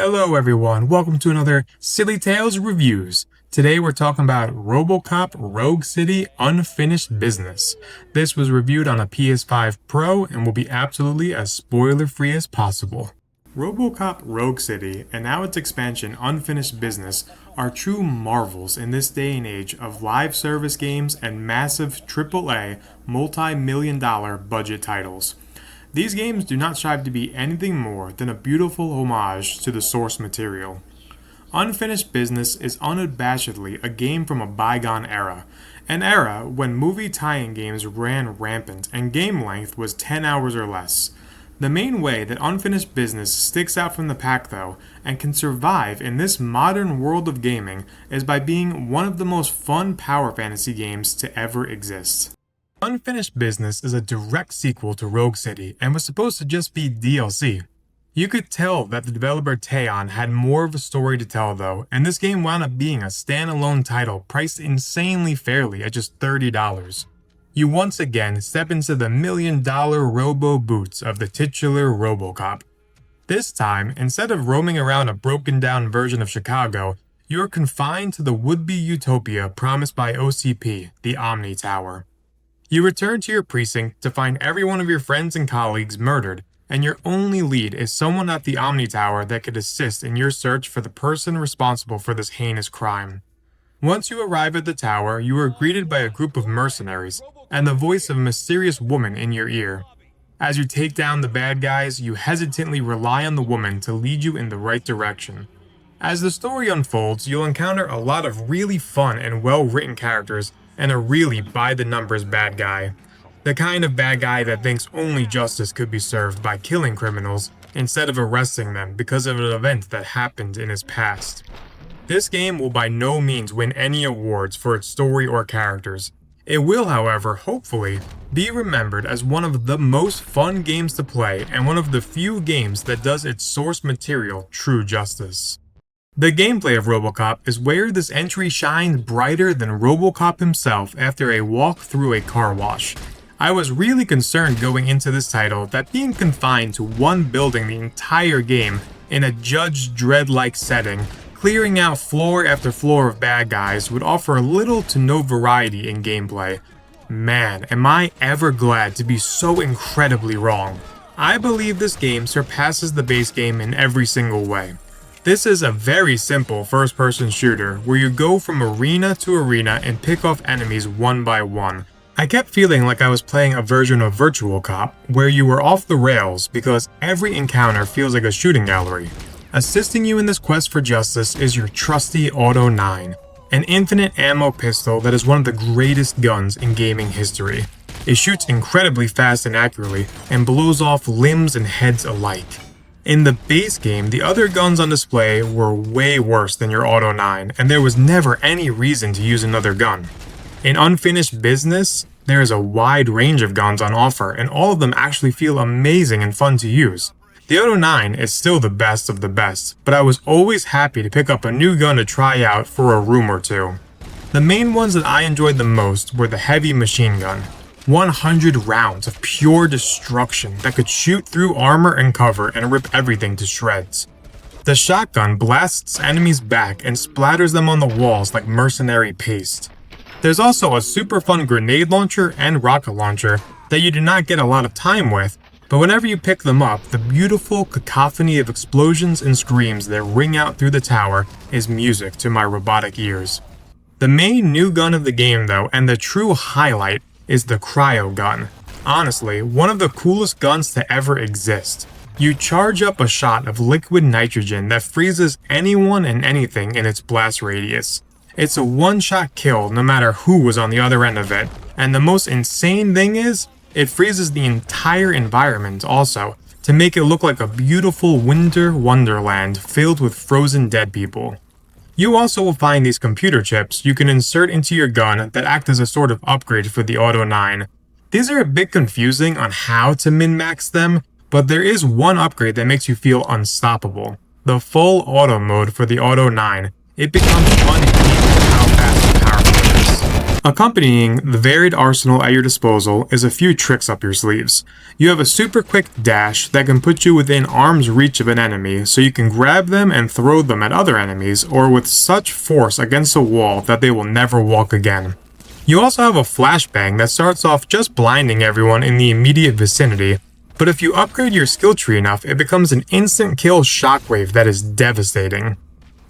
Hello everyone, welcome to another Sillytails Reviews. Today we're talking about Robocop Rogue City Unfinished Business. This was reviewed on a PS5 Pro and will be absolutely as spoiler-free as possible. Robocop Rogue City and now its expansion Unfinished Business are true marvels in this day and age of live service games and massive AAA multi-million-dollar budget titles. These games do not strive to be anything more than a beautiful homage to the source material. Unfinished Business is unabashedly a game from a bygone era, an era when movie tie-in games ran rampant and game length was 10 hours or less. The main way that Unfinished Business sticks out from the pack though, and can survive in this modern world of gaming, is by being one of the most fun power fantasy games to ever exist. Unfinished Business is a direct sequel to Rogue City and was supposed to just be DLC. You could tell that the developer Teon had more of a story to tell though, and this game wound up being a standalone title priced insanely fairly at just $30. You once again step into the million-dollar robo boots of the titular Robocop. This time, instead of roaming around a broken-down version of Chicago, you are confined to the would-be utopia promised by OCP, the Omni Tower. You return to your precinct to find every one of your friends and colleagues murdered, and your only lead is someone at the Omni Tower that could assist in your search for the person responsible for this heinous crime. Once you arrive at the tower, you are greeted by a group of mercenaries, and the voice of a mysterious woman in your ear. As you take down the bad guys, you hesitantly rely on the woman to lead you in the right direction. As the story unfolds, you'll encounter a lot of really fun and well-written characters, and a really by-the-numbers bad guy. The kind of bad guy that thinks only justice could be served by killing criminals instead of arresting them because of an event that happened in his past. This game will by no means win any awards for its story or characters. It will, however, hopefully, be remembered as one of the most fun games to play and one of the few games that does its source material true justice. The gameplay of Robocop is where this entry shines brighter than Robocop himself after a walk through a car wash. I was really concerned going into this title that being confined to one building the entire game in a Judge Dredd-like setting, clearing out floor after floor of bad guys would offer little to no variety in gameplay. Man, am I ever glad to be so incredibly wrong. I believe this game surpasses the base game in every single way. This is a very simple first-person shooter where you go from arena to arena and pick off enemies one by one. I kept feeling like I was playing a version of Virtual Cop where you were off the rails because every encounter feels like a shooting gallery. Assisting you in this quest for justice is your trusty Auto 9, an infinite ammo pistol that is one of the greatest guns in gaming history. It shoots incredibly fast and accurately and blows off limbs and heads alike. In the base game, the other guns on display were way worse than your Auto 9, and there was never any reason to use another gun. In Unfinished Business, there is a wide range of guns on offer, and all of them actually feel amazing and fun to use. The Auto 9 is still the best of the best, but I was always happy to pick up a new gun to try out for a room or two. The main ones that I enjoyed the most were the heavy machine gun. 100 rounds of pure destruction that could shoot through armor and cover and rip everything to shreds. The shotgun blasts enemies back and splatters them on the walls like mercenary paste. There's also a super fun grenade launcher and rocket launcher that you do not get a lot of time with, but whenever you pick them up, the beautiful cacophony of explosions and screams that ring out through the tower is music to my robotic ears. The main new gun of the game though, and the true highlight, is the cryo gun. Honestly, one of the coolest guns to ever exist. You charge up a shot of liquid nitrogen that freezes anyone and anything in its blast radius. It's a one-shot kill no matter who was on the other end of it, and the most insane thing is, it freezes the entire environment also, to make it look like a beautiful winter wonderland filled with frozen dead people. You also will find these computer chips you can insert into your gun that act as a sort of upgrade for the Auto 9. These are a bit confusing on how to min-max them, but there is one upgrade that makes you feel unstoppable. The full auto mode for the Auto 9. It becomes unbeatable how fast and powerful it is. Accompanying the varied arsenal at your disposal is a few tricks up your sleeves. You have a super quick dash that can put you within arm's reach of an enemy, so you can grab them and throw them at other enemies, or with such force against a wall that they will never walk again. You also have a flashbang that starts off just blinding everyone in the immediate vicinity, but if you upgrade your skill tree enough, it becomes an instant kill shockwave that is devastating.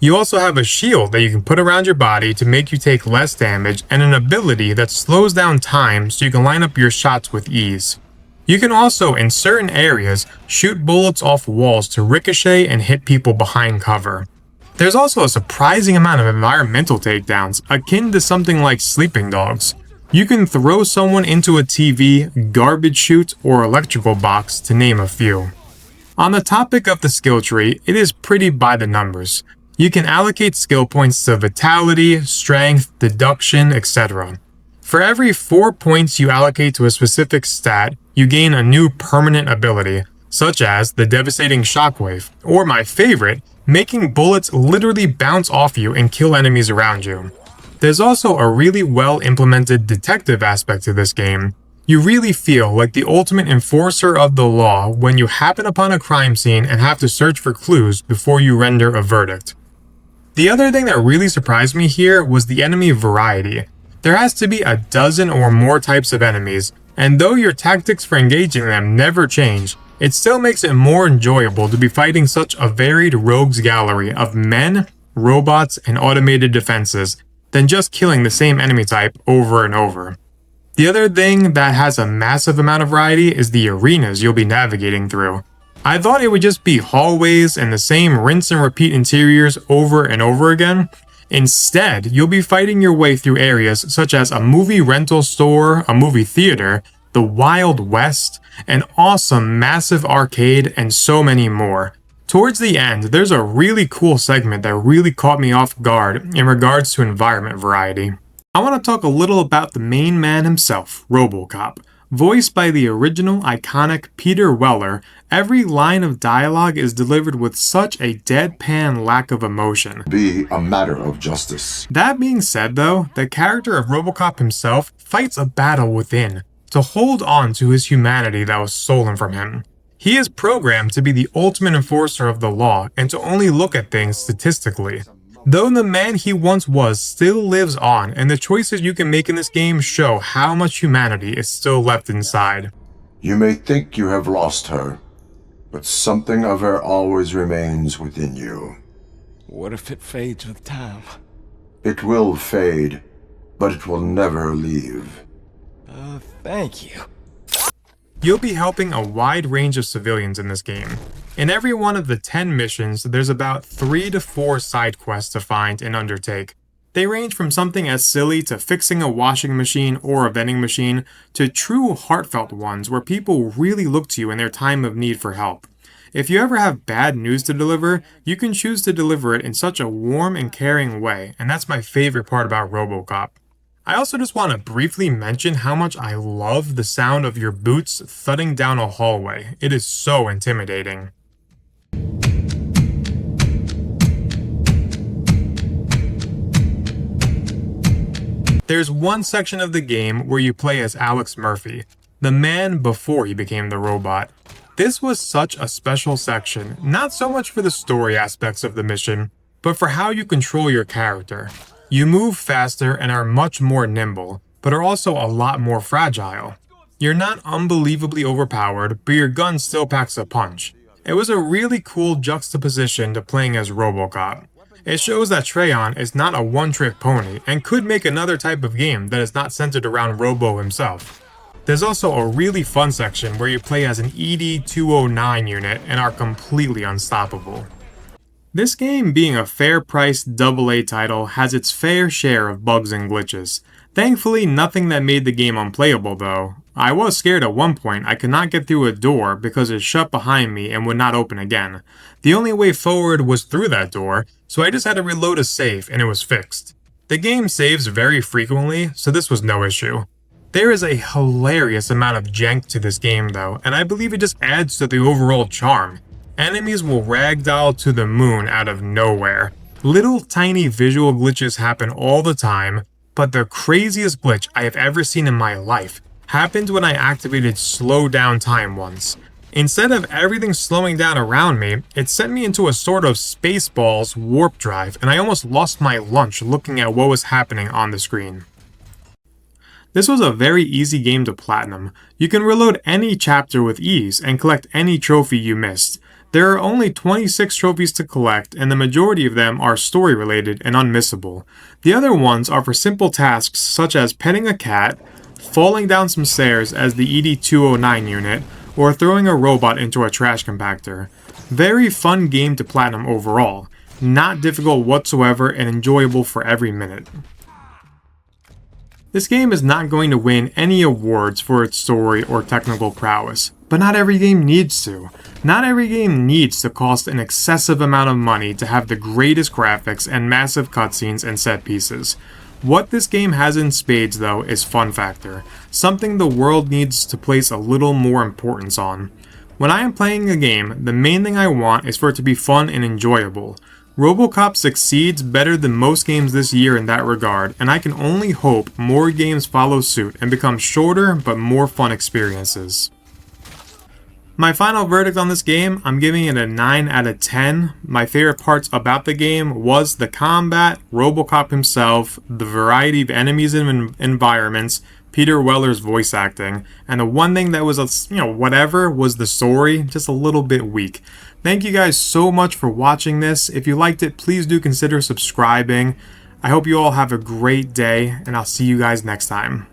You also have a shield that you can put around your body to make you take less damage, and an ability that slows down time so you can line up your shots with ease. You can also, in certain areas, shoot bullets off walls to ricochet and hit people behind cover. There's also a surprising amount of environmental takedowns, akin to something like sleeping dogs. You can throw someone into a TV, garbage chute, or electrical box, to name a few. On the topic of the skill tree, it is pretty by the numbers. You can allocate skill points to vitality, strength, deduction, etc. For every 4 points you allocate to a specific stat, you gain a new permanent ability, such as the devastating shockwave, or my favorite, making bullets literally bounce off you and kill enemies around you. There's also a really well implemented detective aspect to this game. You really feel like the ultimate enforcer of the law when you happen upon a crime scene and have to search for clues before you render a verdict. The other thing that really surprised me here was the enemy variety. There has to be a dozen or more types of enemies, and though your tactics for engaging them never change, it still makes it more enjoyable to be fighting such a varied rogues gallery of men, robots, and automated defenses than just killing the same enemy type over and over. The other thing that has a massive amount of variety is the arenas you'll be navigating through. I thought it would just be hallways and the same rinse and repeat interiors over and over again. Instead, you'll be fighting your way through areas such as a movie rental store, a movie theater, the Wild West, an awesome massive arcade, and so many more. Towards the end, there's a really cool segment that really caught me off guard in regards to environment variety. I want to talk a little about the main man himself, Robocop. Voiced by the original iconic Peter Weller, every line of dialogue is delivered with such a deadpan lack of emotion. Be a matter of justice. That being said though, the character of Robocop himself fights a battle within, to hold on to his humanity that was stolen from him. He is programmed to be the ultimate enforcer of the law and to only look at things statistically. Though the man he once was still lives on, and the choices you can make in this game show how much humanity is still left inside. You may think you have lost her, but something of her always remains within you. What if it fades with time? It will fade, but it will never leave. Thank you. You'll be helping a wide range of civilians in this game. In every one of the 10 missions, there's about 3 to 4 side quests to find and undertake. They range from something as silly to fixing a washing machine or a vending machine, to true heartfelt ones where people really look to you in their time of need for help. If you ever have bad news to deliver, you can choose to deliver it in such a warm and caring way, and that's my favorite part about Robocop. I also just want to briefly mention how much I love the sound of your boots thudding down a hallway. It is so intimidating. There's one section of the game where you play as Alex Murphy, the man before he became the robot. This was such a special section, not so much for the story aspects of the mission, but for how you control your character. You move faster and are much more nimble, but are also a lot more fragile. You're not unbelievably overpowered, but your gun still packs a punch. It was a really cool juxtaposition to playing as Robocop. It shows that Treyon is not a one-trick pony and could make another type of game that is not centered around Robo himself. There's also a really fun section where you play as an ED-209 unit and are completely unstoppable. This game, being a fair-priced AA title, has its fair share of bugs and glitches. Thankfully, nothing that made the game unplayable though. I was scared at one point I could not get through a door because it shut behind me and would not open again. The only way forward was through that door, so I just had to reload a save and it was fixed. The game saves very frequently, so this was no issue. There is a hilarious amount of jank to this game though, and I believe it just adds to the overall charm. Enemies will ragdoll to the moon out of nowhere. Little tiny visual glitches happen all the time. But the craziest glitch I have ever seen in my life happened when I activated slow down time once. Instead of everything slowing down around me, it sent me into a sort of Spaceballs warp drive, and I almost lost my lunch looking at what was happening on the screen. This was a very easy game to platinum. You can reload any chapter with ease and collect any trophy you missed. There are only 26 trophies to collect, and the majority of them are story related and unmissable. The other ones are for simple tasks such as petting a cat, falling down some stairs as the ED-209 unit, or throwing a robot into a trash compactor. Very fun game to platinum overall. Not difficult whatsoever and enjoyable for every minute. This game is not going to win any awards for its story or technical prowess, but not every game needs to. Not every game needs to cost an excessive amount of money to have the greatest graphics and massive cutscenes and set pieces. What this game has in spades though is fun factor, something the world needs to place a little more importance on. When I am playing a game, the main thing I want is for it to be fun and enjoyable. Robocop succeeds better than most games this year in that regard, and I can only hope more games follow suit and become shorter but more fun experiences. My final verdict on this game, I'm giving it a 9 out of 10. My favorite parts about the game was the combat, Robocop himself, the variety of enemies and environments, Peter Weller's voice acting, and the one thing that was, whatever, was the story, just a little bit weak. Thank you guys so much for watching this. If you liked it, please do consider subscribing. I hope you all have a great day, and I'll see you guys next time.